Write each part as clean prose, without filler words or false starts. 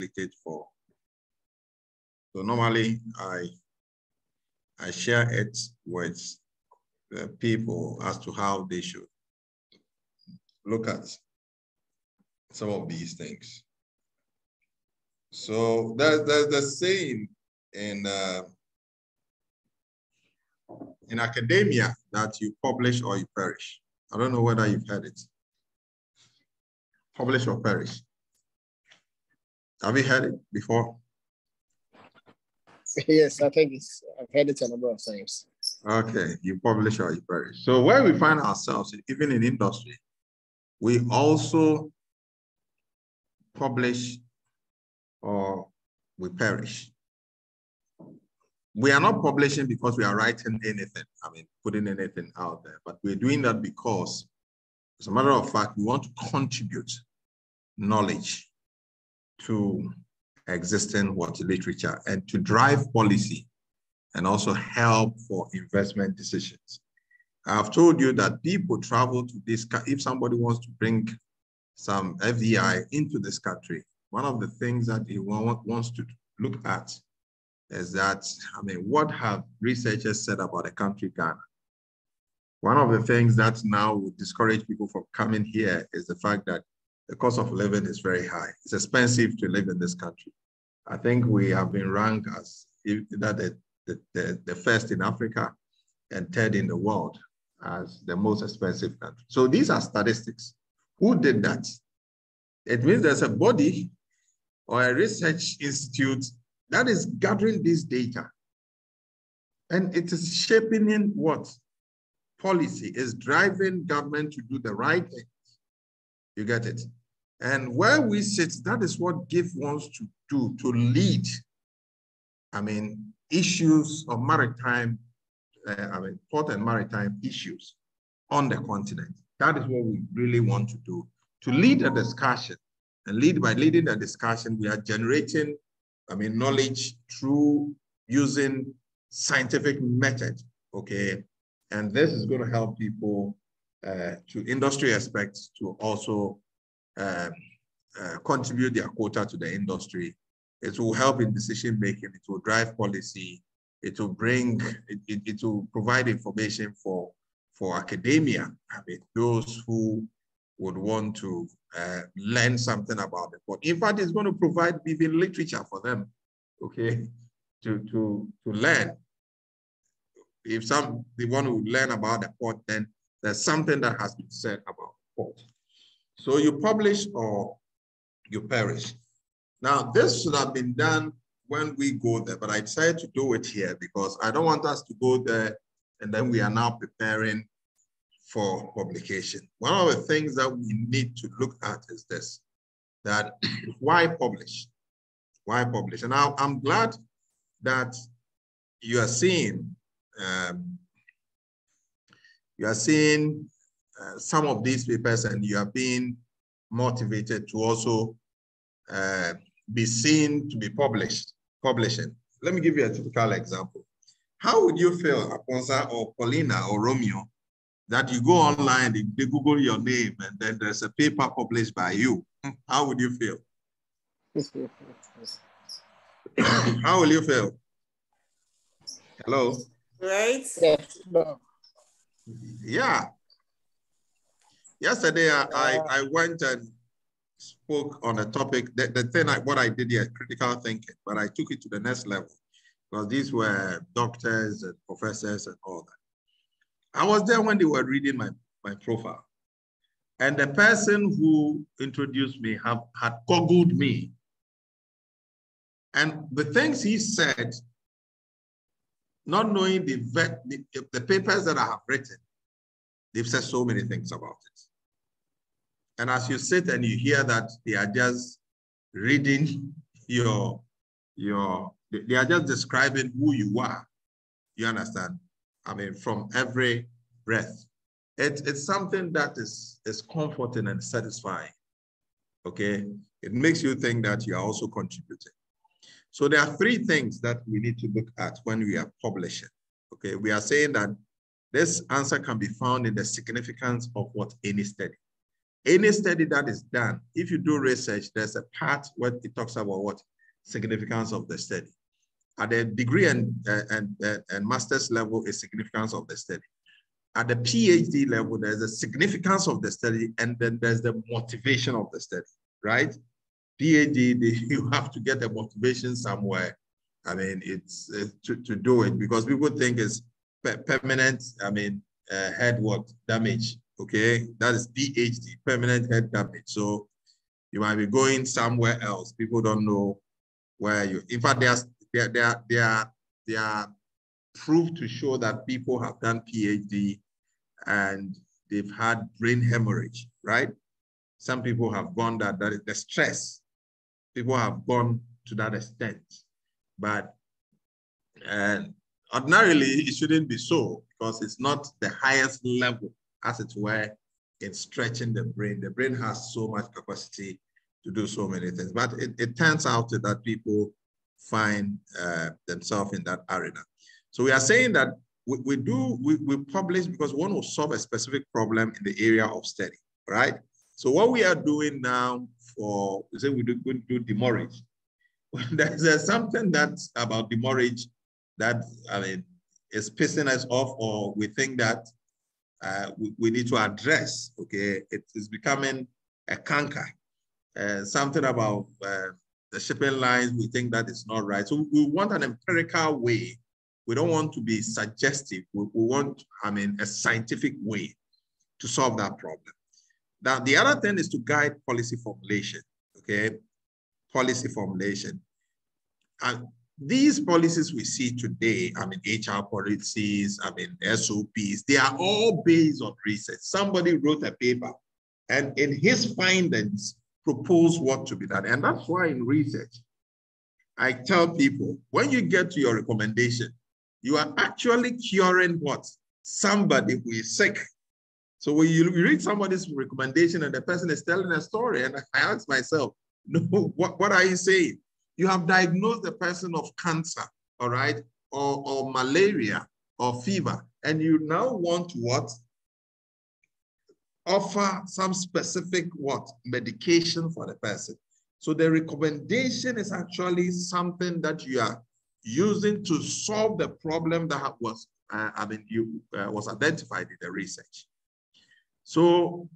facilitate for. So normally I share it with people as to how they should look at some of these things. So there's the saying in academia that you publish or you perish. I don't know whether you've heard it. Publish or perish. Have you heard it before? Yes, I think I've heard it a number of times. Okay, you publish or you perish. So where we find ourselves, even in industry, we also publish or we perish. We are not publishing because we are writing anything, putting anything out there, but we're doing that because, as a matter of fact, we want to contribute knowledge to existing literature and to drive policy and also help for investment decisions. I've told you that people travel to this, if somebody wants to bring some FDI into this country, one of the things that he wants to look at is that, what have researchers said about the country Ghana? One of the things that now would discourage people from coming here is the fact that the cost of living is very high. It's expensive to live in this country. I think we have been ranked as the first in Africa and third in the world as the most expensive country. So these are statistics. Who did that? It means there's a body or a research institute that is gathering this data. And it is shaping in what? Policy is driving government to do the right thing. You get it? And where we sit, that is what GIF wants to do, to lead, issues of maritime, port and maritime issues on the continent. That is what we really want to do, to lead a discussion. And by leading the discussion, we are generating, knowledge through using scientific method, okay? And this is going to help people to industry aspects to also contribute their quota to the industry. It will help in decision making. It will drive policy. It will it will provide information for academia. Those who would want to learn something about the port. In fact, it's going to provide even literature for them, okay, to learn. If they want to learn about the port, then there's something that has been said about the port. So you publish or you perish. Now, this should have been done when we go there, but I decided to do it here because I don't want us to go there and then we are now preparing for publication. One of the things that we need to look at is this, that why publish? Why publish? And now I'm glad that you are seeing some of these papers and you are being motivated to also be seen to be publishing. Let me give you a typical example. How would you feel, Aponza or Paulina or Romeo, that you go online, they Google your name, and then there's a paper published by you? How would you feel? How will you feel? Hello? Right? Yeah. Yesterday, I went and spoke on a topic, what I did here, critical thinking, but I took it to the next level because these were doctors and professors and all that. I was there when they were reading my profile. And the person who introduced me had Googled me. And the things he said, not knowing the papers that I have written, they've said so many things about it. And as you sit and you hear that, they are just reading they are just describing who you are. You understand? From every breath. It's something that is comforting and satisfying. Okay? It makes you think that you are also contributing. So there are three things that we need to look at when we are publishing. Okay? We are saying that this answer can be found in the significance of any study. Any study that is done, if you do research, there's a part where it talks about what significance of the study. At the degree and master's level is significance of the study. At the PhD level, there's a significance of the study, and then there's the motivation of the study, right? PhD, you have to get a motivation somewhere. I mean, it's to do it, because people think it's permanent, I mean, head what? Damage, okay? That is PhD, permanent head damage. So you might be going somewhere else. People don't know where you, in fact, they are proved to show that people have done PhD and they've had brain hemorrhage, right? Some people have gone that is the stress. People have gone to that extent, but ordinarily it shouldn't be so, because it's not the highest level, as it were, in stretching the brain. The brain has so much capacity to do so many things, but it turns out that people find themselves in that arena. So we are saying that we publish because we want to solve a specific problem in the area of study, right? So what we are doing now for, say we do demurrage. There's something that's about demurrage that, I mean, is pissing us off, or we think that we need to address, okay? It is becoming a canker. Something about the shipping lines, we think that is not right. So we want an empirical way. We don't want to be suggestive. We want, I mean, a scientific way to solve that problem. Now, the other thing is to guide policy formulation, okay? Policy formulation. And these policies we see today, I mean, HR policies, I mean, SOPs, they are all based on research. Somebody wrote a paper and in his findings proposed what to be done. And that's why in research, I tell people, when you get to your recommendation, you are actually curing what? Somebody who is sick. So when you read somebody's recommendation and the person is telling a story, and I ask myself, no, what are you saying? You have diagnosed the person of cancer, all right, or malaria or fever, and you now want to what? Offer some specific what? Medication for the person. So the recommendation is actually something that you are using to solve the problem that was, was identified in the research. So,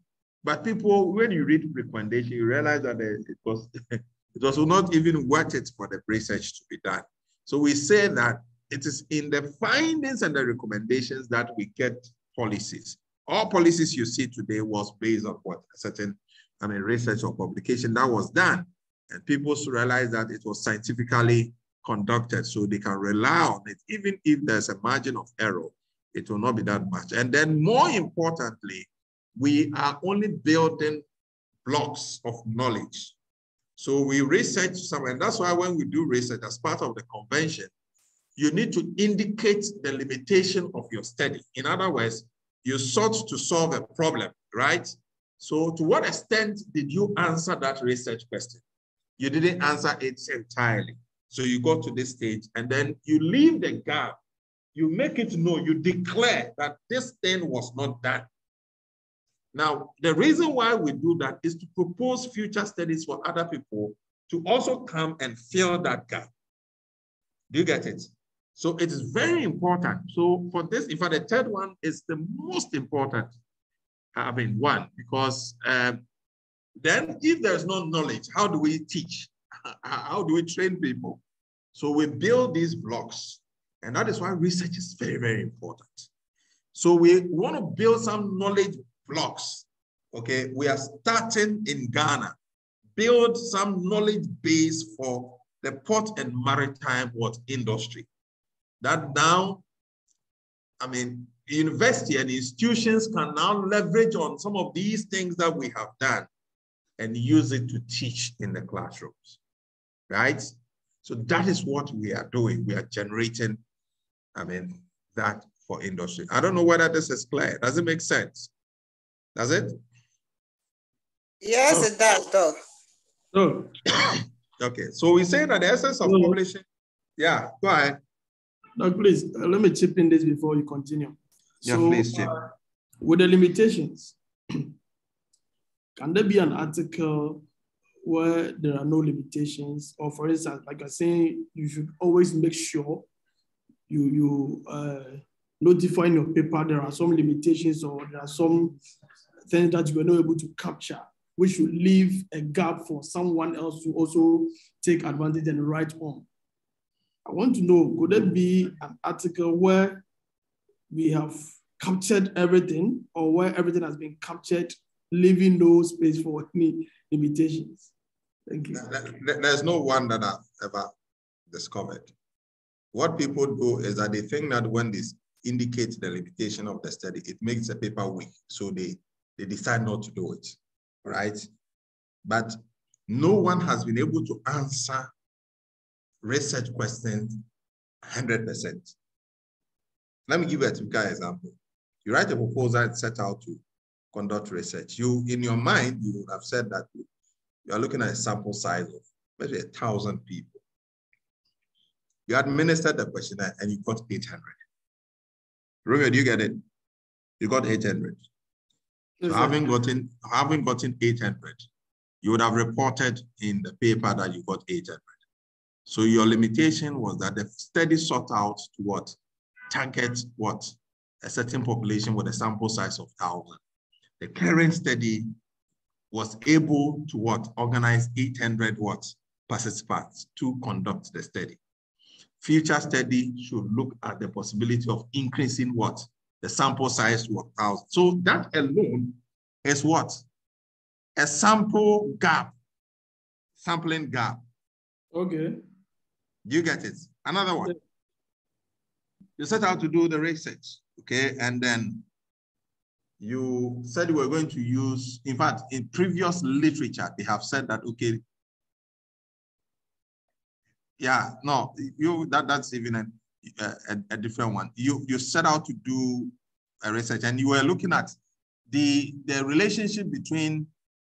but people, when you read recommendation, you realize that it was not even worth it for the research to be done. So we say that it is in the findings and the recommendations that we get policies. All policies you see today was based on what? A certain, I mean, research or publication that was done. And people realize that it was scientifically conducted, so they can rely on it. Even if there's a margin of error, it will not be that much. And then more importantly, we are only building blocks of knowledge. So we research somewhere, and that's why when we do research as part of the convention, you need to indicate the limitation of your study. In other words, you sought to solve a problem, right? So to what extent did you answer that research question? You didn't answer it entirely. So you go to this stage and then you leave the gap. You make it known, you declare that this thing was not done. Now, the reason why we do that is to propose future studies for other people to also come and fill that gap. Do you get it? So it is very important. So for this, in fact, the third one is the most important, I mean, one, because then if there's no knowledge, how do we teach? How do we train people? So we build these blocks, and that is why research is very, very important. So we want to build some knowledge blocks, okay? We are starting in Ghana, build some knowledge base for the port and maritime industry. That now, I mean, university and institutions can now leverage on some of these things that we have done and use it to teach in the classrooms, right? So that is what we are doing. We are generating, I mean, that for industry. I don't know whether this is clear. Does it make sense? Does it? Yes, it does, though. So, okay, so we say that the essence of publishing, yeah, go ahead. No, please, let me chip in this before you continue. Yeah, so, please, Chip. With the limitations, can there be an article where there are no limitations? Or for instance, like I say, you should always make sure you notify in your paper there are some limitations or there are some things that you were not able to capture, which should leave a gap for someone else to also take advantage and write on. I want to know, could there be an article where we have captured everything or where everything has been captured, leaving no space for any limitations? Thank you. There's no one that I've ever discovered. What people do is that they think that when they indicate the limitation of the study, it makes the paper weak. So they decide not to do it, right? But no one has been able to answer research questions 100%. Let me give you a typical example. You write a proposal and set out to conduct research. In your mind, you would have said that you are looking at a sample size of maybe 1,000 people. You administered the questionnaire and you got 800. Romeo, do you get it? You got 800. So having gotten 800, you would have reported in the paper that you got 800. So your limitation was that the study sought out to what? Target what? A certain population with a sample size of 1,000. The current study was able to what? Organize 800 what? Participants to conduct the study. Future study should look at the possibility of increasing what? The sample size to 1,000. So that alone is what? A sample gap, sampling gap. Okay. You get it? Another one. You set out to do the research, okay? And then you said you were going to use, in fact, in previous literature, they have said that, okay, yeah, no, that's even a different one. You set out to do a research and you were looking at the relationship between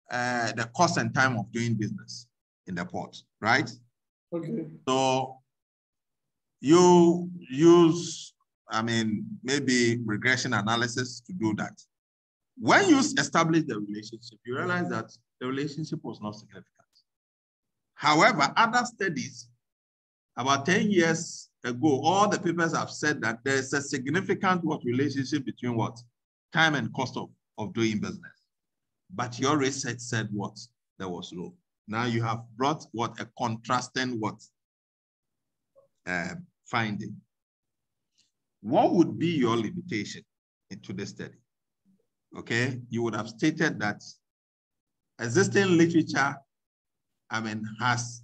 the cost and time of doing business in the port, right? Okay. So you use, maybe regression analysis to do that. When you establish the relationship, you realize that the relationship was not significant. However, other studies, about 10 years ago, all the papers have said that there's a significant relationship between what? Time and cost of doing business. But your research said what? There was low. Now you have brought what? A contrasting what? Finding. What would be your limitation into the study? Okay, you would have stated that existing literature, has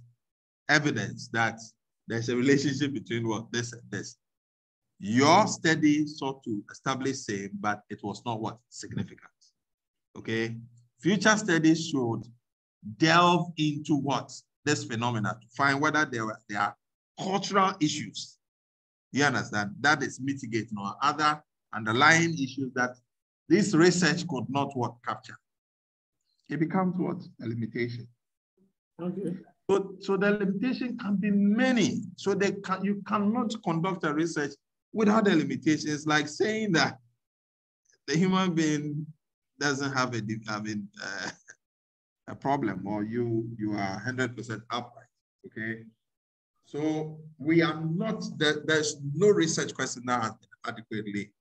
evidence that there's a relationship between what? This and this. Your study sought to establish same, but it was not what? Significant. Okay, future studies should delve into what? This phenomena to find whether there are cultural issues. You understand? That is mitigating or other underlying issues that this research could not what? Capture. It becomes what? A limitation. Okay. So the limitation can be many. So you cannot conduct a research without the limitations, like saying that the human being doesn't have a problem, or you are 100% upright. Okay. So we are not, there's no research question that has been adequately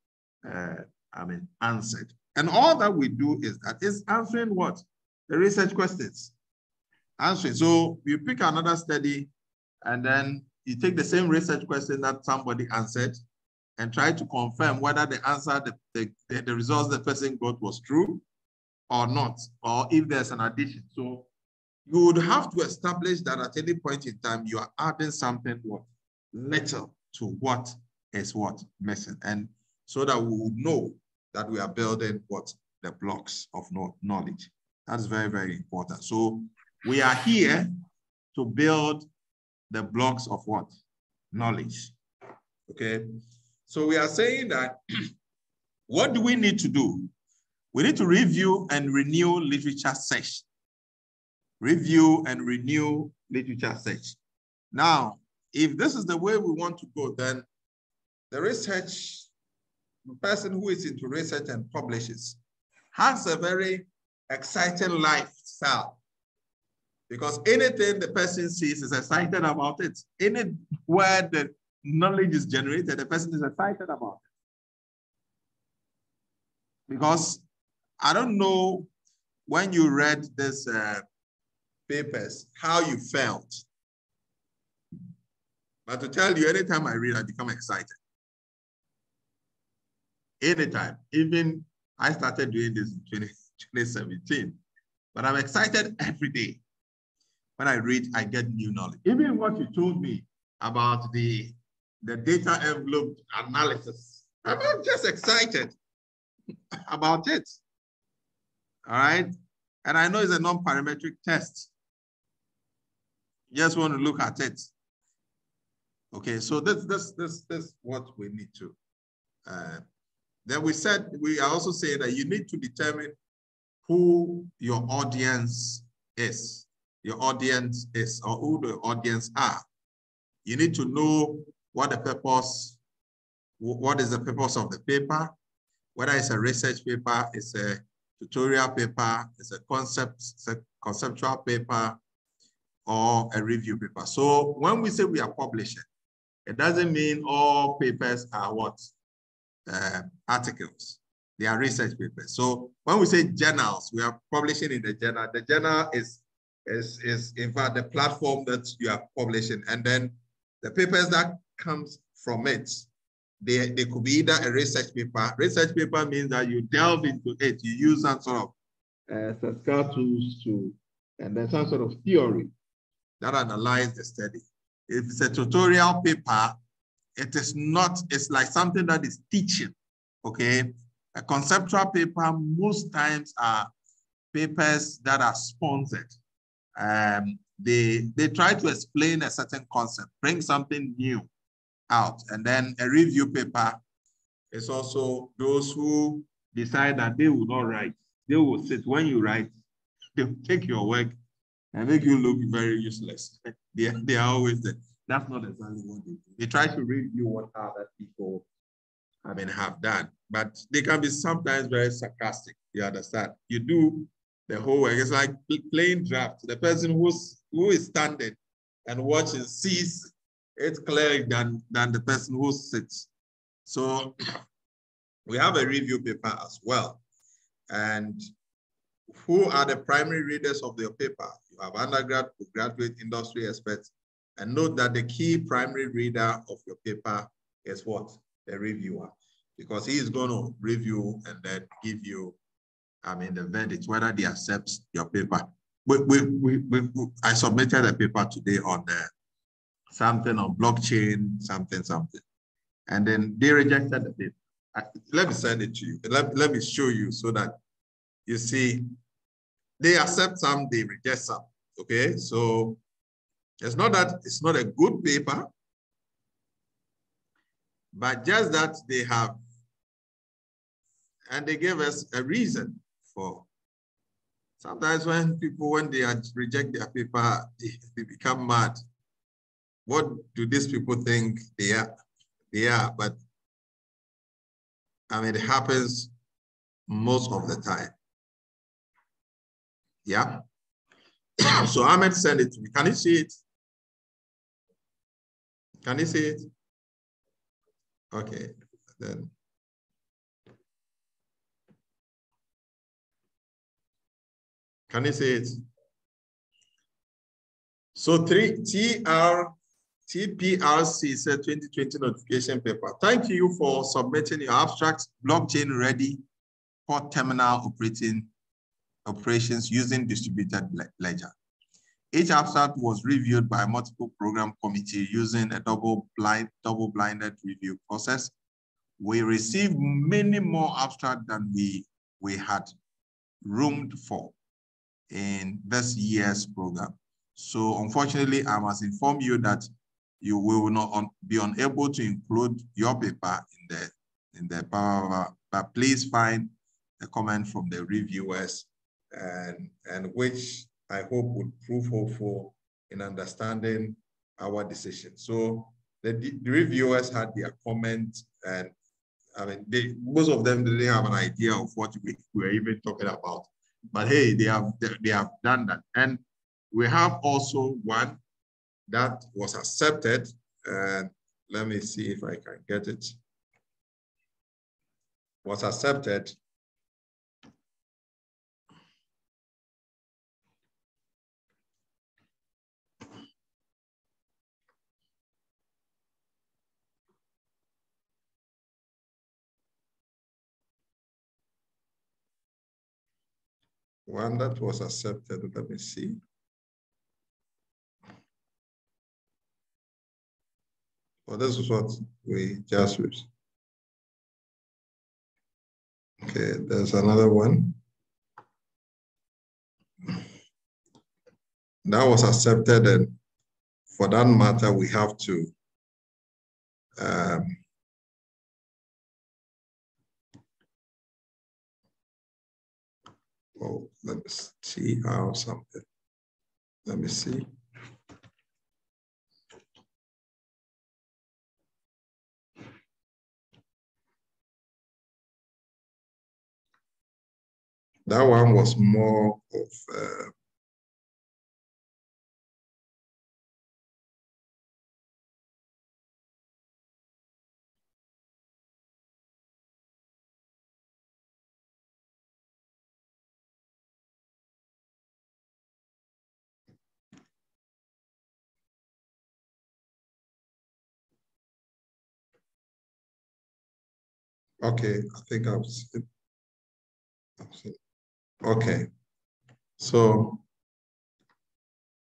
answered. And all that we do is answering what? The research questions. Answering. So you pick another study and then you take the same research question that somebody answered and try to confirm whether the answer, the results the person got was true or not, or if there's an addition. So you would have to establish that at any point in time, you are adding something what? Little to what is what missing. And so that we would know that we are building what? The blocks of knowledge. That's very, very important. So we are here to build the blocks of what? Knowledge. Okay. So we are saying that what do we need to do? We need to review and renew literature search. Review and renew literature search. Now, if this is the way we want to go, then the person who is into research and publishes has a very exciting lifestyle. Because anything the person sees is excited about it. Anywhere the knowledge is generated, the person is excited about it. Because I don't know when you read this papers, how you felt. But to tell you, anytime I read, I become excited. Anytime. Even I started doing this in 2017. But I'm excited every day. When I read, I get new knowledge. Even what you told me about the data envelope analysis, I'm just excited about it. All right. And I know it's a non-parametric test. You just want to look at it. Okay, so this what we need to. Then we are also saying that you need to determine who your audience is. Your audience is, or who the audience are. You need to know what is the purpose of the paper, whether it's a research paper, it's a tutorial paper, it's a conceptual paper, or a review paper. So when we say we are publishing, it doesn't mean all papers are what? Articles. They are research papers. So when we say journals, we are publishing in the journal. The journal is in fact the platform that you are publishing, and then the papers that comes from it, they could be either a research paper. Research paper means that you delve into it, you use some sort of statistical tools to, and then some sort of theory that analyze the study. If it's a tutorial paper, it is not, it's like something that is teaching, okay? A conceptual paper most times are papers that are sponsored. They try to explain a certain concept, bring something new out. And then a review paper is also those who decide that they will not write. They will sit, when you write, they'll take your work and make you look very useless. They are always there. That's not exactly what they do. They try to review what other people have done, but they can be sometimes very sarcastic. You understand? You do the whole work. It's like playing draft. The person who is standing and watching sees it clearly than the person who sits. So we have a review paper as well. And who are the primary readers of your paper? You have undergrad, graduate, industry experts. And note that the key primary reader of your paper is what? The reviewer. Because he is going to review and then give you, the verdict, whether they accept your paper. I submitted a paper today on something on blockchain, something. And then they rejected the paper. Let me send it to you. Let me show you so that you see, they accept some, they reject some, okay? So it's not that it's not a good paper, but just that they have, and they gave us a reason for. Sometimes when they reject their paper, they become mad. What do these people think they are? But it happens most of the time. Yeah. So Ahmed sent it to me. Can you see it? Can you see it? Okay, then. Can you see it? So TPRC said 2020 notification paper. Thank you for submitting your abstract, blockchain ready for terminal operations using distributed ledger. Each abstract was reviewed by a multiple program committee using a double-blinded review process. We received many more abstracts than we had roomed for in this year's program. So unfortunately, I must inform you that you will not be unable to include your paper in the power, but please find a comment from the reviewers and which I hope would prove hopeful in understanding our decision. So the reviewers had their comments, and most of them didn't have an idea of what we were even talking about. But hey, they have done that. And we have also one that was accepted. And let me see if I can get it. Was accepted. One that was accepted, let me see. Well, this is what we just used. Okay, there's another one. That was accepted, and for that matter, we have to oh, let me see how something. Let me see. That one was more of okay, I think I've seen. Okay, so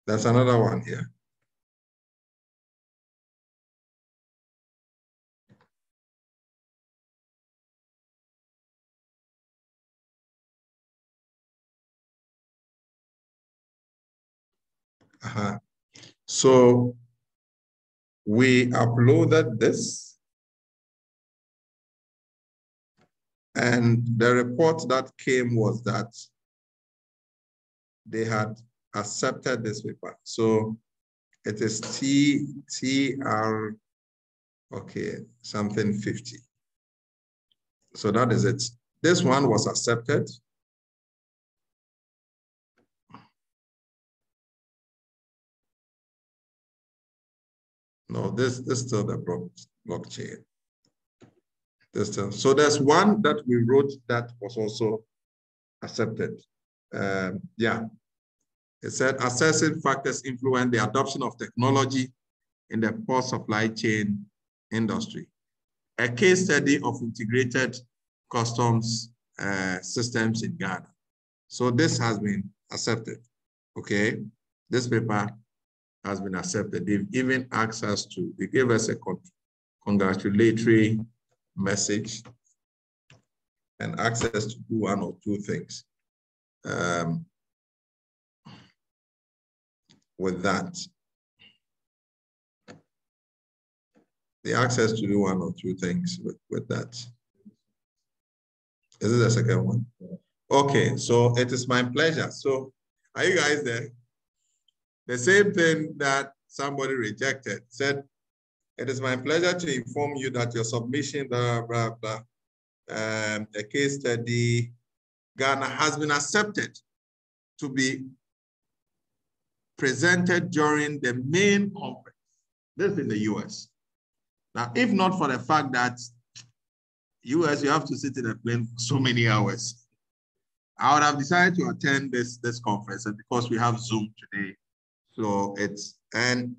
there's another one here. So we uploaded this, and the report that came was that they had accepted this paper. So it is TR, okay, something 50. So that is it. This one was accepted. No, this is still the blockchain. So there's one that we wrote that was also accepted. Yeah, it said assessing factors influence the adoption of technology in the port supply chain industry. A case study of integrated customs systems in Ghana. So this has been accepted, okay? This paper has been accepted. They've even asked us to, they gave us a congratulatory message and access to do one or two things with that. The access to do one or two things with that. Is it the second one? Okay, so it is my pleasure. So are you guys there? The same thing that somebody rejected said, it is my pleasure to inform you that your submission, blah, blah, blah, a case study, Ghana has been accepted to be presented during the main conference. This is in the US. Now, if not for the fact that US, you have to sit in a plane for so many hours, I would have decided to attend this conference, and because we have Zoom today, so it's, and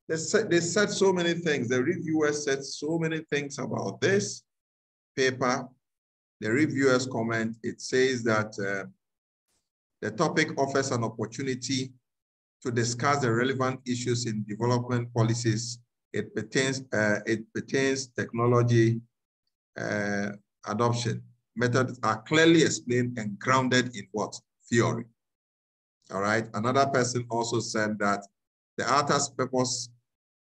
they said so many things. The reviewers said so many things about this paper. The reviewers comment, it says that the topic offers an opportunity to discuss the relevant issues in development policies. It pertains technology adoption. Methods are clearly explained and grounded in what? Theory. All right. Another person also said that the author's purpose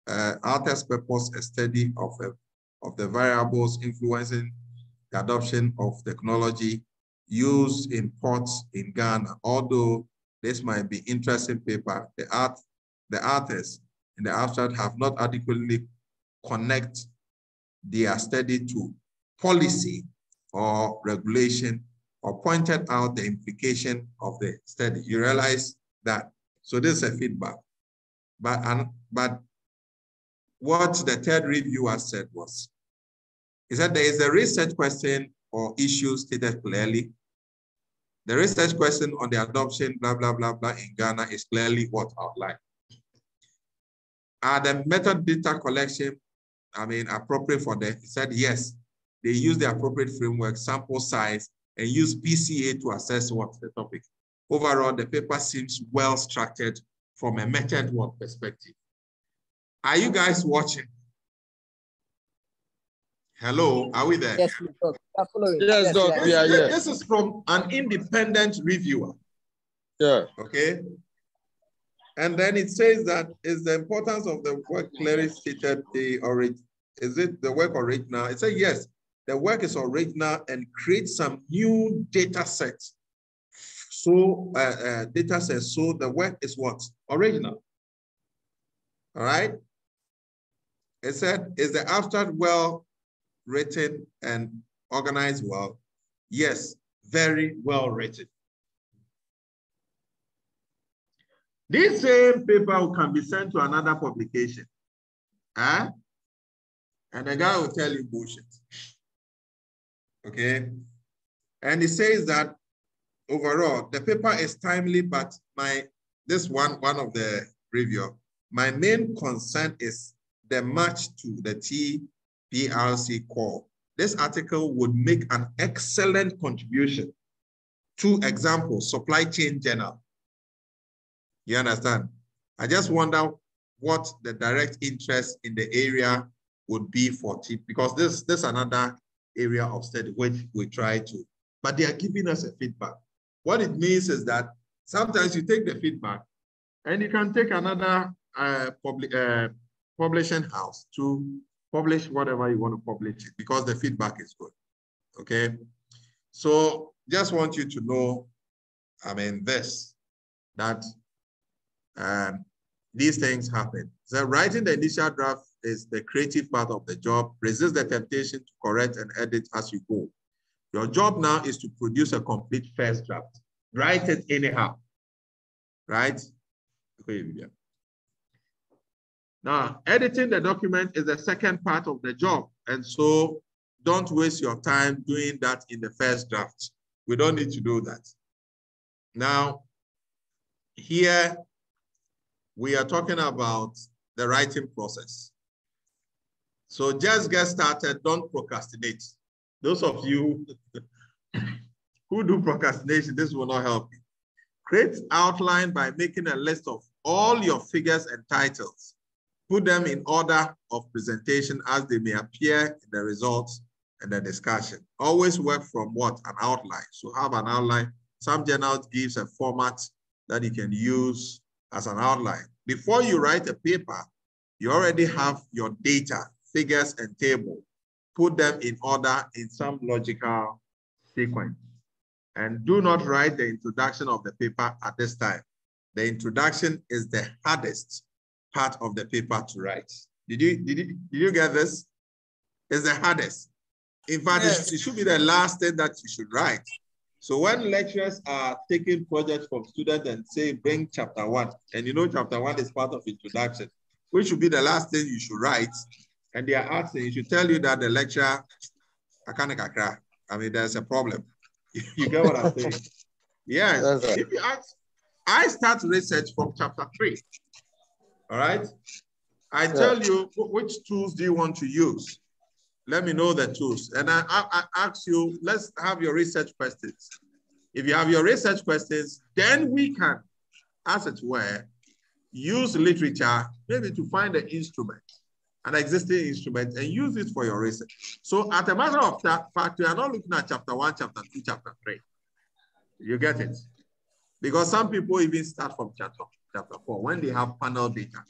a study of the variables influencing the adoption of technology used in ports in Ghana. Although this might be interesting paper, the authors in the abstract have not adequately connect their study to policy or regulation or pointed out the implication of the study. You realize that. So this is a feedback. But what the third reviewer said was, he said there is a research question or issue stated clearly. The research question on the adoption, blah, blah, blah, blah, in Ghana is clearly what outlined. Are the method data collection, appropriate for them? He said, yes, they use the appropriate framework, sample size, and use PCA to assess what's the topic. Overall, the paper seems well structured from a method work perspective. Are you guys watching? Hello, are we there? Yes, Doc. Yes, Doc, we are here. This is from an independent reviewer. Yeah. Okay. And then it says that is the importance of the work clearly stated. Is it the work original? It says yes, the work is original and creates some new data sets. So data sets. So the work is what? Original. All right. It said, is the abstract well written and organized well? Yes, very well written. This same paper can be sent to another publication. Huh? And the guy will tell you bullshit. Okay. And he says that overall, the paper is timely, but one of the review, my main concern is the match to the TPRC core. This article would make an excellent contribution to example, supply chain journal. You understand? I just wonder what the direct interest in the area would be for TP, because this is another area of study which we try to, but they are giving us a feedback. What it means is that sometimes you take the feedback and you can take another publishing house to publish whatever you want to publish it, because the feedback is good. Okay. So just want you to know, that these things happen. So writing the initial draft is the creative part of the job. Resist the temptation to correct and edit as you go. Your job now is to produce a complete first draft. Write it anyhow, right? Okay, Vivian. Now, editing the document is the second part of the job. And so don't waste your time doing that in the first draft. We don't need to do that. Now, here we are talking about the writing process. So just get started, don't procrastinate. Those of you who do procrastination, this will not help you. Create outline by making a list of all your figures and titles. Put them in order of presentation as they may appear in the results and the discussion. Always work from what? An outline. So have an outline. Some journals gives a format that you can use as an outline. Before you write a paper, you already have your data, figures, and table. Put them in order in some logical sequence. And do not write the introduction of the paper at this time. The introduction is the hardest part of the paper to write. Did you get this? It's the hardest. In fact, yes. It should be the last thing that you should write. So when lecturers are taking projects from students and say, bring chapter 1, and you know chapter 1 is part of introduction, which should be the last thing you should write, and they are asking, you should tell you that the lecturer, there's a problem. You get what I'm saying? Yes. Right. If you ask, I start research from chapter 3. All right? I tell you, which tools do you want to use? Let me know the tools. And I ask you, let's have your research questions. If you have your research questions, then we can, as it were, use literature maybe to find an instrument, an existing instrument, and use it for your research. So as a matter of fact, we are not looking at chapter 1, chapter 2, chapter 3. You get it? Because some people even start from chapter 4 when they have panel data.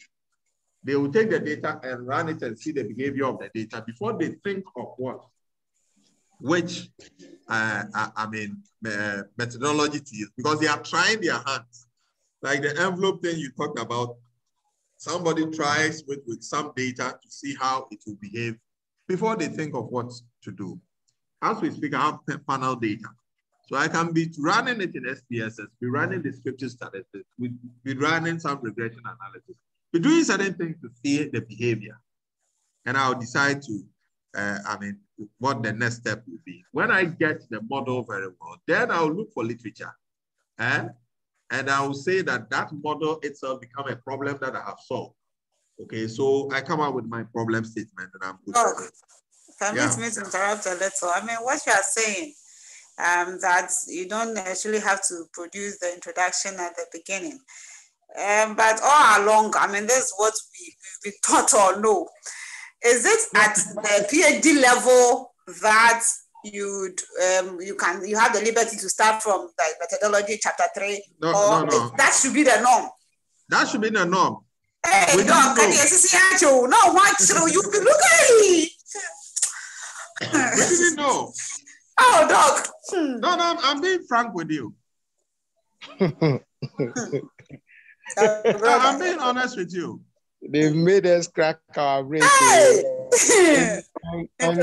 They will take the data and run it and see the behavior of the data before they think of which methodology to use, because they are trying their hands. Like the envelope thing you talked about, somebody tries with some data to see how it will behave before they think of what to do. As we speak, I have panel data. So I can be running it in SPSS, be running descriptive statistics, be running some regression analysis, be doing certain things to see the behavior. And I'll decide to, what the next step will be. When I get the model very well, then I'll look for literature. And I will say that that model itself become a problem that I have solved. Okay, so I come up with my problem statement and I'm good. Permit me to interrupt a little. I mean, what you are saying, that you don't actually have to produce the introduction at the beginning. But all along, I mean, this is what we've been taught or know. Is it at the PhD level that you have the liberty to start from the methodology chapter 3? No. That should be the norm. That should be the norm. Hey, no, can you see no, what you be looking? We didn't know. Oh, Doc. No, I'm being frank with you. I'm being honest with you. They've made us crack our brains. Hey! and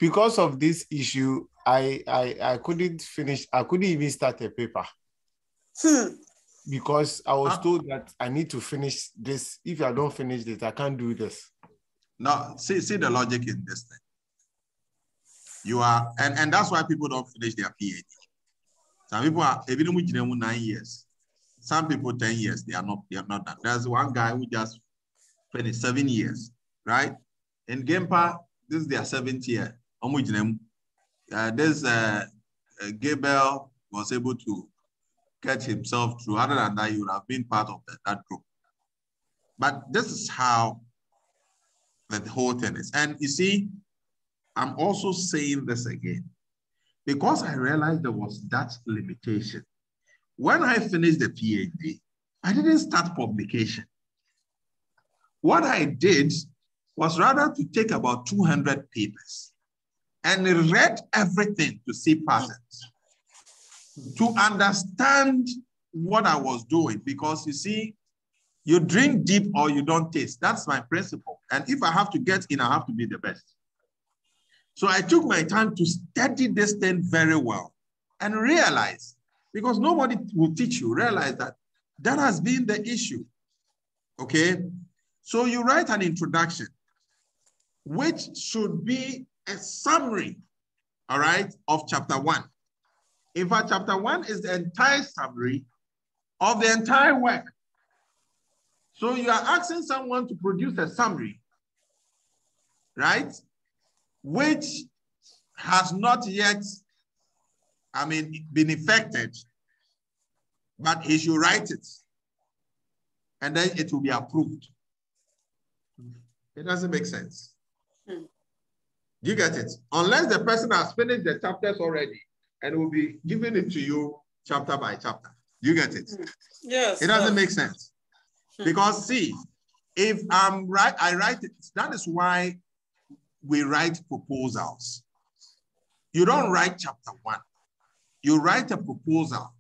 because of this issue, I couldn't finish. I couldn't even start a paper. Because I was told that I need to finish this. If I don't finish this, I can't do this. No, see the logic in this thing. You are, and that's why people don't finish their PhD. Some people are, if you don't 9 years, some people 10 years, they are not done. There's one guy who just finished 7 years, right? In Gempa, this is their 7th year. Gabriel was able to catch himself through. Other than that, he would have been part of that group. But this is how the whole thing is. And you see, I'm also saying this again, because I realized there was that limitation. When I finished the PhD, I didn't start publication. What I did was rather to take about 200 papers and read everything to see patterns, to understand what I was doing. Because you see, you drink deep or you don't taste. That's my principle. And if I have to get in, I have to be the best. So I took my time to study this thing very well and realize, because nobody will teach you, realize that that has been the issue, okay? So you write an introduction, which should be a summary, all right, of chapter 1. In fact, chapter 1 is the entire summary of the entire work. So you are asking someone to produce a summary, right? Which has not yet, been effected, but he should write it, and then it will be approved. It doesn't make sense. Do you get it? Unless the person has finished the chapters already, and will be giving it to you chapter by chapter. Do you get it? Yes. It doesn't make sense. Because see, if I'm right, I write it. That is why we write proposals. You don't write chapter 1. You write a proposal.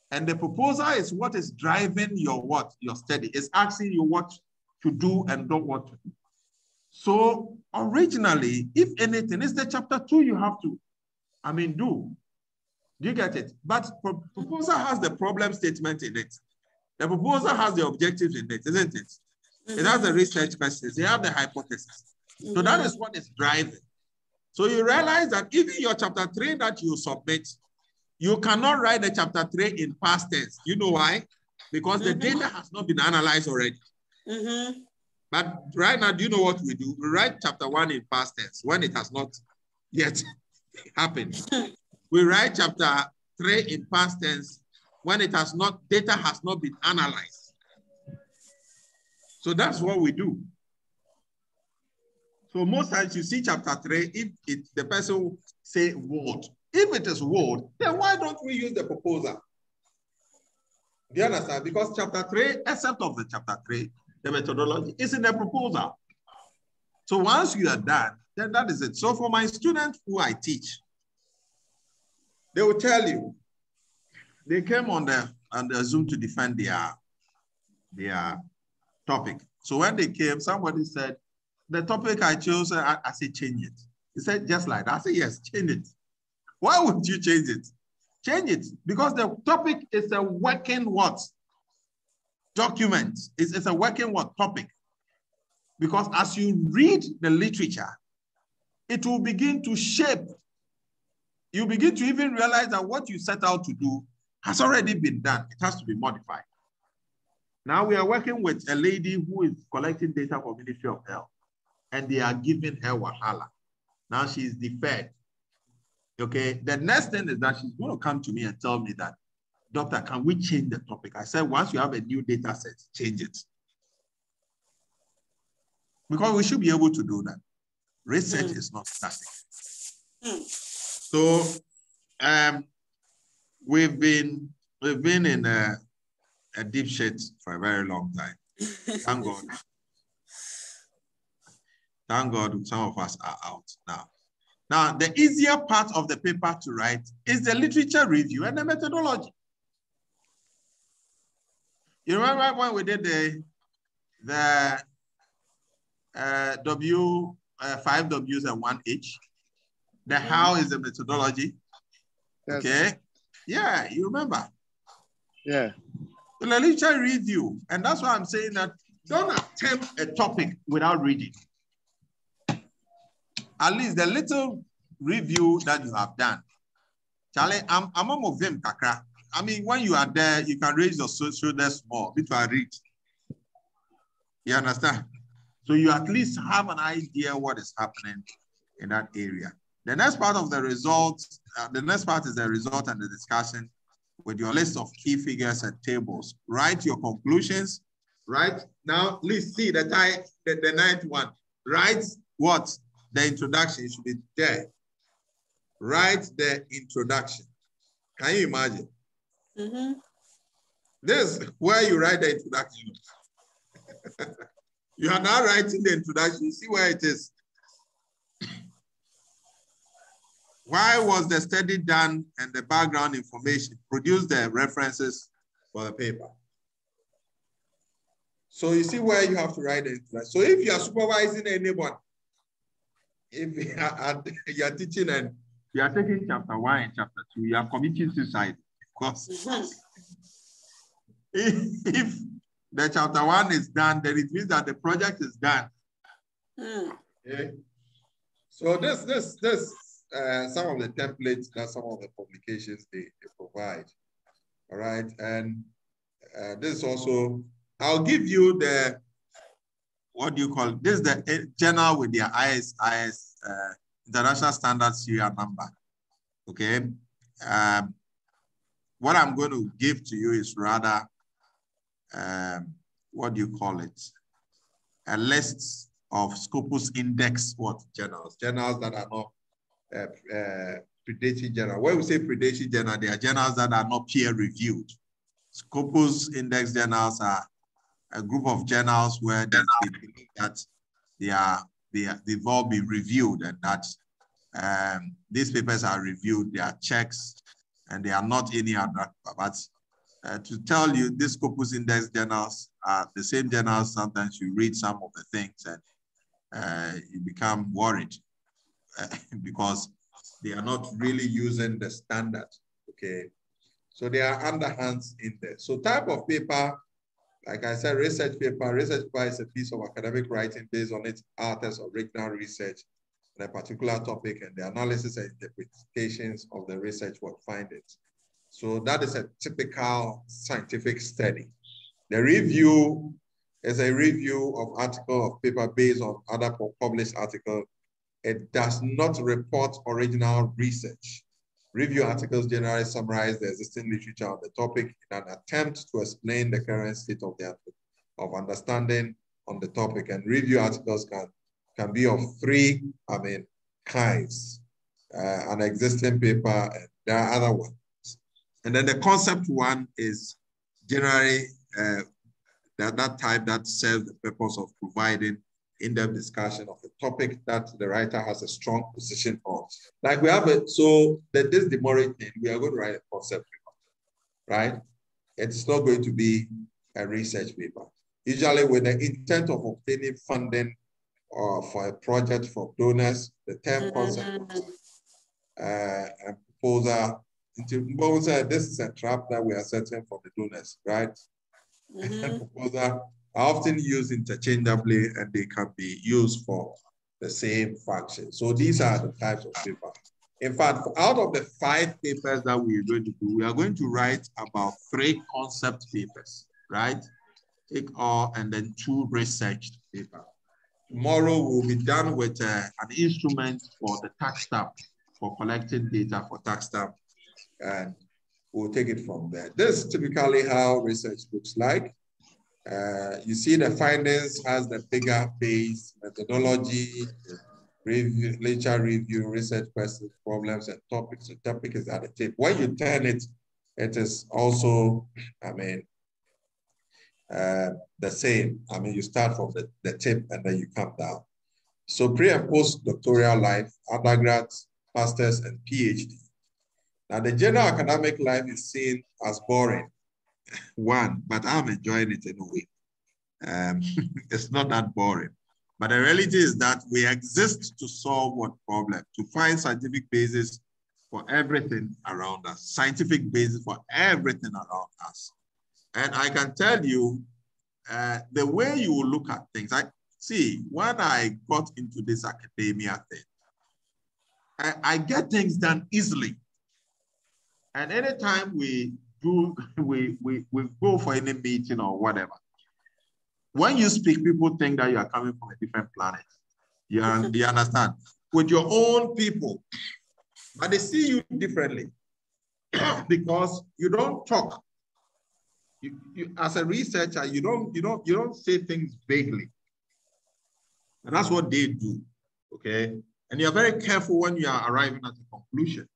And the proposal is what is driving your study. It's asking you what to do and don't what to do. So originally, if anything, it's the chapter 2 you have to, do. Do you get it? But proposal has the problem statement in it. The proposal has the objectives in it, isn't it? It has the research questions. They have the hypothesis. So that is what is driving. So you realize that even your chapter 3 that you submit, you cannot write the chapter 3 in past tense. You know why? Because the data has not been analyzed already. But right now, do you know what we do? We write chapter 1 in past tense when it has not yet happened. We write chapter 3 in past tense when data has not been analyzed. So that's what we do. So most times you see chapter 3, if the person will say word. If it is word, then why don't we use the proposal? Do you understand? Because chapter 3, except of the chapter 3, the methodology is in the proposal. So once you are done, then that is it. So for my students who I teach, they will tell you, they came on the Zoom to defend their topic. So when they came, somebody said, the topic I chose, I said, change it. He said, just like that. I said, yes, change it. Why would you change it? Change it because the topic is a working what? Document. It's a working what? Topic. Because as you read the literature, it will begin to shape. You begin to even realize that what you set out to do has already been done. It has to be modified. Now we are working with a lady who is collecting data for Ministry of Health, and they are giving her wahala. Now she is deferred. Okay, the next thing is that she's going to come to me and tell me that, doctor, can we change the topic? I said, once you have a new data set, change it. Because we should be able to do that. Research is not static. So we've been in a deep shit for a very long time. Thank God. Thank God some of us are out now. Now, the easier part of the paper to write is the literature review and the methodology. You remember when we did the 5 W's and 1 H? The how is the methodology. Yes. Okay. Yeah, you remember. Yeah. So the literature review, and that's why I'm saying that don't attempt a topic without reading. At least the little review that you have done. Charlie, I'm of them, Kakra. I mean, when you are there, you can raise your shoulders small, which I read. You understand? So you at least have an idea what is happening in that area. The next part of the results, the next part is the result and the discussion with your list of key figures and tables. Write your conclusions. Right now, let's see the ninth one. Write what? The introduction. It should be there. Write the introduction. Can you imagine? This is where you write the introduction. You are now writing the introduction. You see where it is. Why was the study done and the background information? Produce the references for the paper. So you see where you have to write the introduction. So if you are supervising anyone, if you are teaching and you are taking chapter 1 and chapter 2, you are committing suicide. Because if the chapter 1 is done, then it means that the project is done. Okay. So this some of the templates that some of the publications they provide. All right, and this is also, I'll give you the, what do you call it? This is the journal with their IS International Standard Serial Number. Okay. What I'm going to give to you is rather, what do you call it? A list of Scopus Index journals that are not predatory journal. When we say predatory journal, they are journals that are not peer reviewed. Scopus Index journals are a group of journals where they believe that they've all been reviewed, and that these papers are reviewed, they are checks, and they are not any other. But to tell you, these Scopus Index journals are the same journals. Sometimes you read some of the things and you become worried because they are not really using the standard. Okay, so they are underhands in there. So type of paper, like I said, research paper. Research paper is a piece of academic writing based on its author's original research on a particular topic and the analysis and interpretations of the research findings. So that is a typical scientific study. The review is a review of article of paper based on other published articles. It does not report original research. Review articles generally summarize the existing literature on the topic in an attempt to explain the current state of understanding on the topic. And review articles can be of three kinds. An existing paper, and there are other ones. And then the concept one is generally that type that serves the purpose of providing in-depth discussion of the topic that the writer has a strong position on. Like we have it, so that this demorage thing, we are going to write a concept paper, right? It's not going to be a research paper. Usually with the intent of obtaining funding or for a project from donors, the term concept proposal. This is a trap that we are setting for the donors, right? Proposal are often used interchangeably and they can be used for the same function. So these are the types of paper. In fact, out of the 5 papers that we are going to do, we are going to write about 3 concept papers, right? Take all and then 2 research papers. Tomorrow we'll be done with an instrument for the tax stamp, for collecting data for tax stamp, and we'll take it from there. This is typically how research looks like. You see the findings has the figure base, methodology, review, literature review, research questions, problems, and topics. The topic is at the tip. When you turn it, it is also, the same. You start from the tip and then you come down. So pre and post doctoral life, undergrad, masters, and PhD. Now the general academic life is seen as boring. One, but I'm enjoying it in a way. It's not that boring. But the reality is that we exist to solve what problem? To find scientific basis for everything around us, scientific basis for everything around us. And I can tell you, the way you will look at things, when I got into this academia thing, I get things done easily. And anytime we go for any meeting or whatever, when you speak, people think that you are coming from a different planet. You understand? With your own people, but they see you differently because you don't talk. You, as a researcher, you don't say things vaguely. And that's what they do, okay? And you're very careful when you are arriving at a conclusion.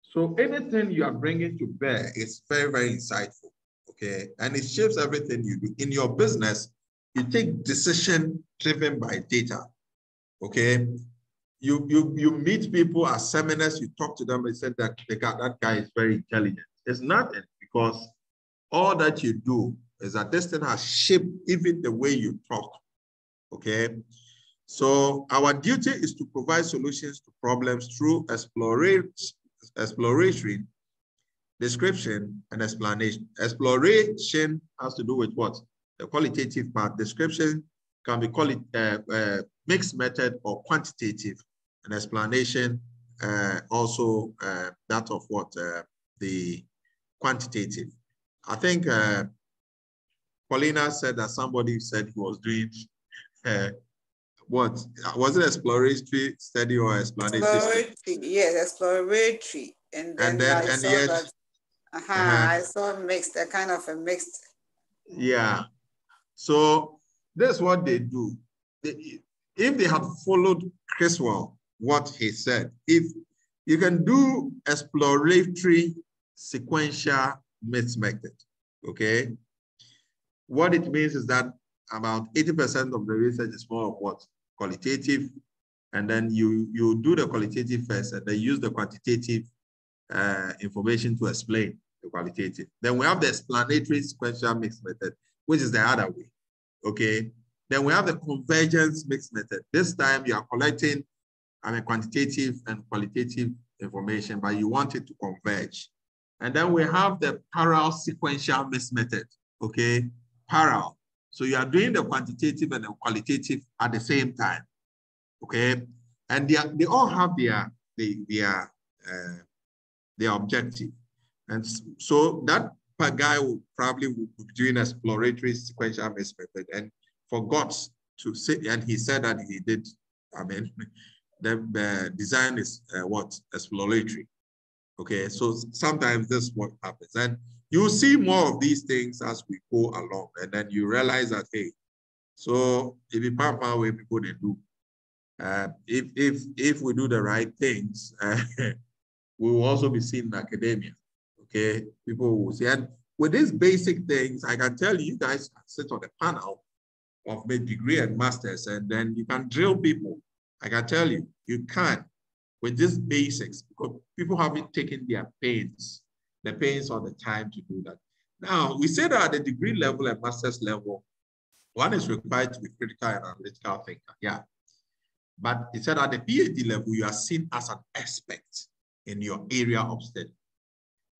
So anything you are bringing to bear is very, very insightful, okay? And it shapes everything you do. In your business, you take decision driven by data, okay? You meet people at seminars, you talk to them, and said that that guy is very intelligent. It's nothing, because all that you do is that this thing has shaped even the way you talk, okay? So our duty is to provide solutions to problems through exploration, description, and explanation. Exploration has to do with what? The qualitative part. Description can be called mixed method or quantitative. And explanation also that of what? The quantitative. I think Paulina said that somebody said he was doing what? Was it exploratory study or explanatory study? Yes, exploratory. And then I saw I saw mixed, a kind of a mixed. Yeah. So that's what they do. If they had followed Criswell, what he said, if you can do exploratory sequential mixed method, okay? What it means is that about 80% of the research is more of what? Qualitative. And then you do the qualitative first and then use the quantitative information to explain the qualitative. Then we have the explanatory sequential mixed method, which is the other way, okay? Then we have the convergence mixed method. This time you are collecting quantitative and qualitative information, but you want it to converge. And then we have the parallel sequential mixed method, okay? Parallel. So you are doing the quantitative and the qualitative at the same time, okay? And they all have their objective. And so that guy will probably be doing exploratory sequential mixed method and forgot to say, and he said that he did, the design is what? Exploratory. Okay, so sometimes this is what happens. And you'll see more of these things as we go along. And then you realize that, hey, so if you pump our way, people they do. If we do the right things, we will also be seen in academia. Okay, people will see. And with these basic things, I can tell you guys sit on the panel of maybe degree and masters, and then you can drill people. I can tell you, you can with these basics, because people haven't taken their pains, the pains or the time to do that. Now, we say that at the degree level and master's level, one is required to be critical and analytical thinker, yeah. But it said at the PhD level, you are seen as an expert in your area of study.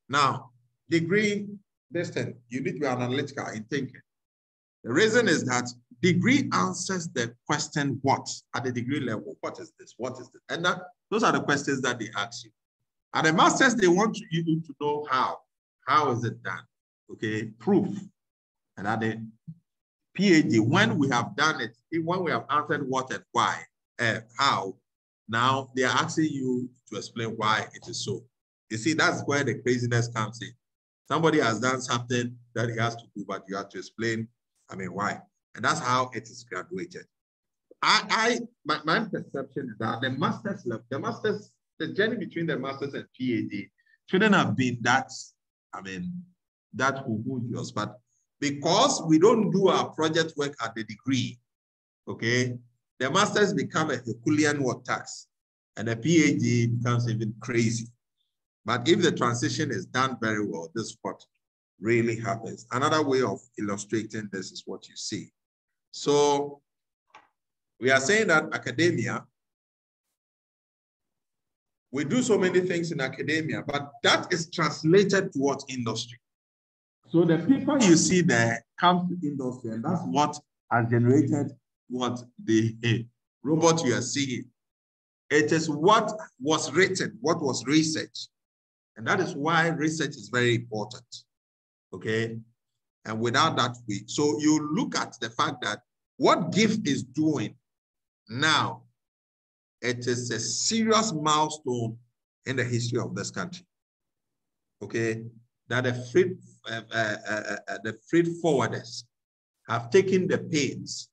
Now, degree, listen, you need to be analytical in thinking. The reason is that degree answers the question what at the degree level. What is this? What is this? And those are the questions that they ask you. At the masters, they want you to know how. How is it done? Okay, proof. And at the PhD, when we have done it, when we have answered what and why, how, now they are asking you to explain why it is so. You see, that's where the craziness comes in. Somebody has done something that he has to do, but you have to explain, why. And that's how it is graduated. My perception is that the master's level, the journey between the master's and PhD shouldn't have been that, that homogeneous, but because we don't do our project work at the degree, okay, the masters become a Herculean work task, and the PhD becomes even crazy. But if the transition is done very well, this is what really happens. Another way of illustrating this is what you see. So we are saying that academia, we do so many things in academia, but that is translated towards industry. So the people you see there come to industry, and that's what has generated what the robot you are seeing. It is what was written, what was researched. And that is why research is very important, okay? And without that, so you look at the fact that what GIF is doing now, it is a serious milestone in the history of this country, okay? That the freight forwarders have taken the pains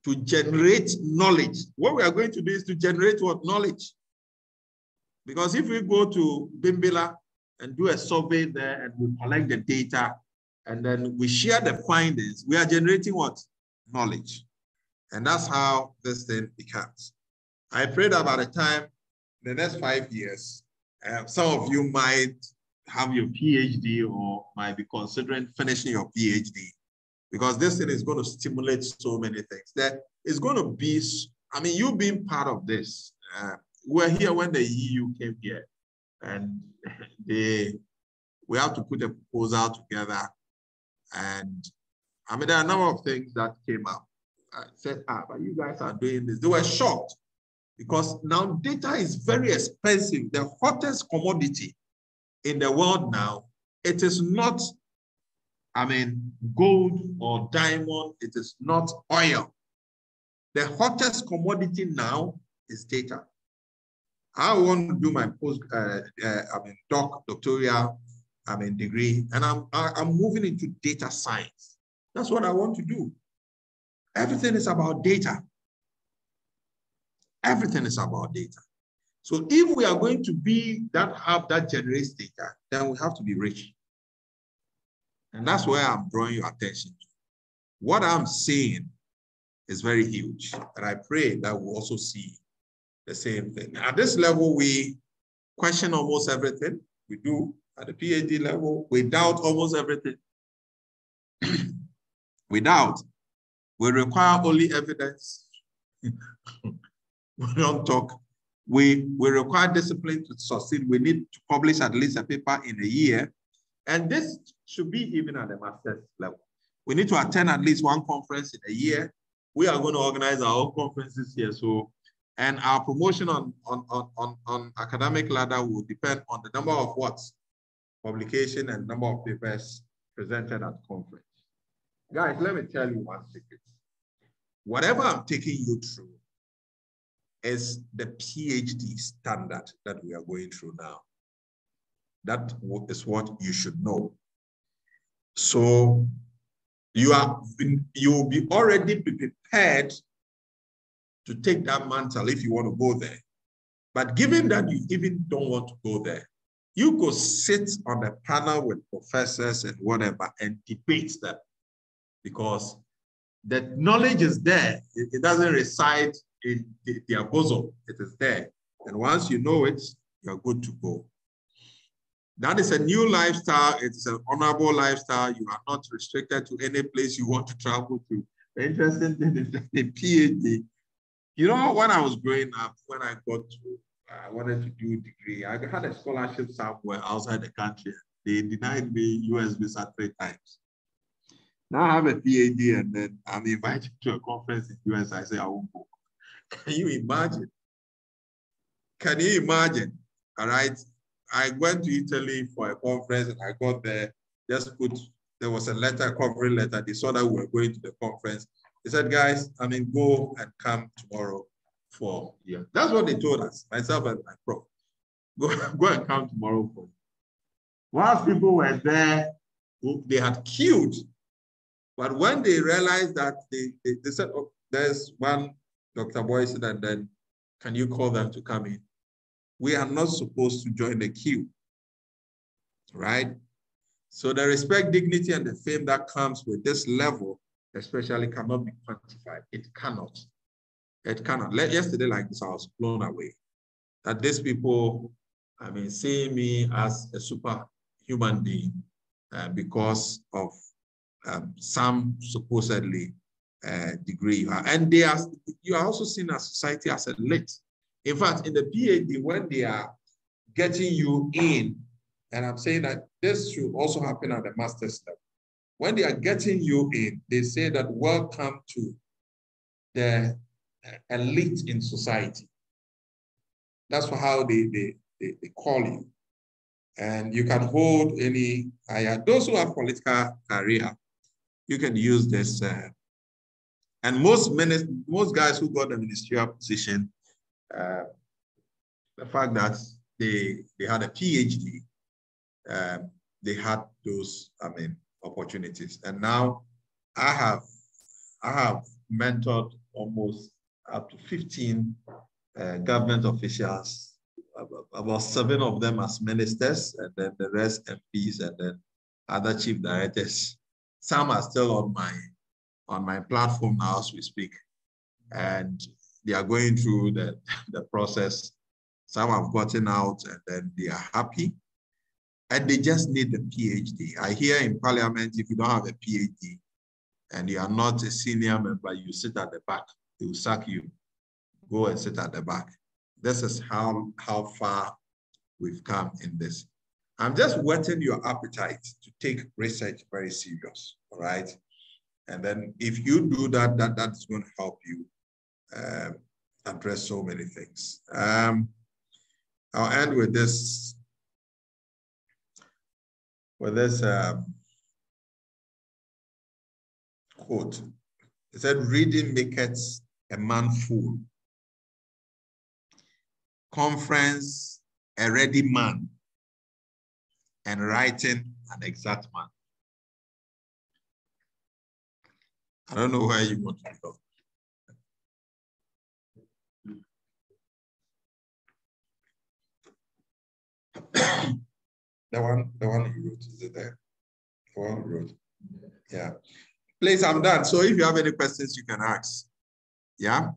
to generate knowledge. What we are going to do is to generate what? Knowledge. Because if we go to Bimbilla and do a survey there and we collect the data and then we share the findings, we are generating what? Knowledge. And that's how this thing becomes. I pray that by the time, the next 5 years, some of you might have your PhD or might be considering finishing your PhD, because this thing is going to stimulate so many things. That is going to be, you being part of this. We're here when the EU came here, and we have to put a proposal together. And there are a number of things that came up. I said, but you guys are doing this. They were shocked because now data is very expensive. The hottest commodity in the world now, it is not, gold or diamond. It is not oil. The hottest commodity now is data. I want to do my doctoral degree, and I'm moving into data science. That's what I want to do. Everything is about data. Everything is about data. So if we are going to be that hub that generates data, then we have to be rich. And that's where I'm drawing your attention to. What I'm saying is very huge, and I pray that we'll also see the same thing. At this level, we question almost everything. We do. At the PhD level, we doubt almost everything. We doubt. We require only evidence. We don't talk. We require discipline to succeed. We need to publish at least a paper in a year. And this should be even at the master's level. We need to attend at least one conference in a year. We are going to organize our own conferences here. So, and our promotion on academic ladder will depend on the number of publication and number of papers presented at conference. Guys, let me tell you one secret. Whatever I'm taking you through is the PhD standard that we are going through now. That is what you should know. So you will be already prepared to take that mantle if you want to go there. But given that you even don't want to go there, you go sit on a panel with professors and whatever and debate them, because the knowledge is there. It doesn't reside in their bosom. It is there. And once you know it, you're good to go. That is a new lifestyle. It's an honorable lifestyle. You are not restricted to any place you want to travel to. The interesting thing is that the PhD, you know, when I was growing up, when I got to I wanted to do a degree. I had a scholarship somewhere outside the country. They denied me US visa 3 times. Now I have a PhD and then I'm invited to a conference in US. I say I won't go. Can you imagine? Can you imagine? All right. I went to Italy for a conference and I got there, there was a letter, a covering letter. They saw that we were going to the conference. They said, guys, go and come tomorrow for you. That's what they told us, myself and my prof. Go and come tomorrow for you. Whilst people were there, they had queued. But when they realized that, they said, oh, there's one Dr. Boyson, and then can you call them to come in? We are not supposed to join the queue, right? So the respect, dignity, and the fame that comes with this level, especially, cannot be quantified. It cannot. It cannot. Yesterday, like this, I was blown away that these people, seeing me as a superhuman being because of some supposedly degree. And you are also seen as society as elite. In fact, in the PhD, when they are getting you in, and I'm saying that this should also happen at the master's level. When they are getting you in, they say that welcome to the elite in society. That's how they call you. And you can hold any higher. Those who have political career, you can use this. And most guys who got the ministerial position, the fact that they had a PhD, they had those, opportunities. And now I have mentored almost up to 15 government officials, about 7 of them as ministers, and then the rest MPs, and then other chief directors. Some are still on my platform now as we speak, and they are going through the process. Some have gotten out and then they are happy, and they just need the PhD. I hear in Parliament, if you don't have a PhD and you are not a senior member, you sit at the back. They will sack you. Go and sit at the back. This is how far we've come in this. I'm just whetting your appetite to take research very serious, all right? And then if you do that, that's going to help you address so many things. I'll end with this. Quote. It said, reading maketh a man fool. Conference, a ready man. And writing, an exact man. I don't know where you want to go. The one you wrote, is it there? The one you wrote. Yeah. Please, I'm done. So if you have any questions, you can ask. Yeah.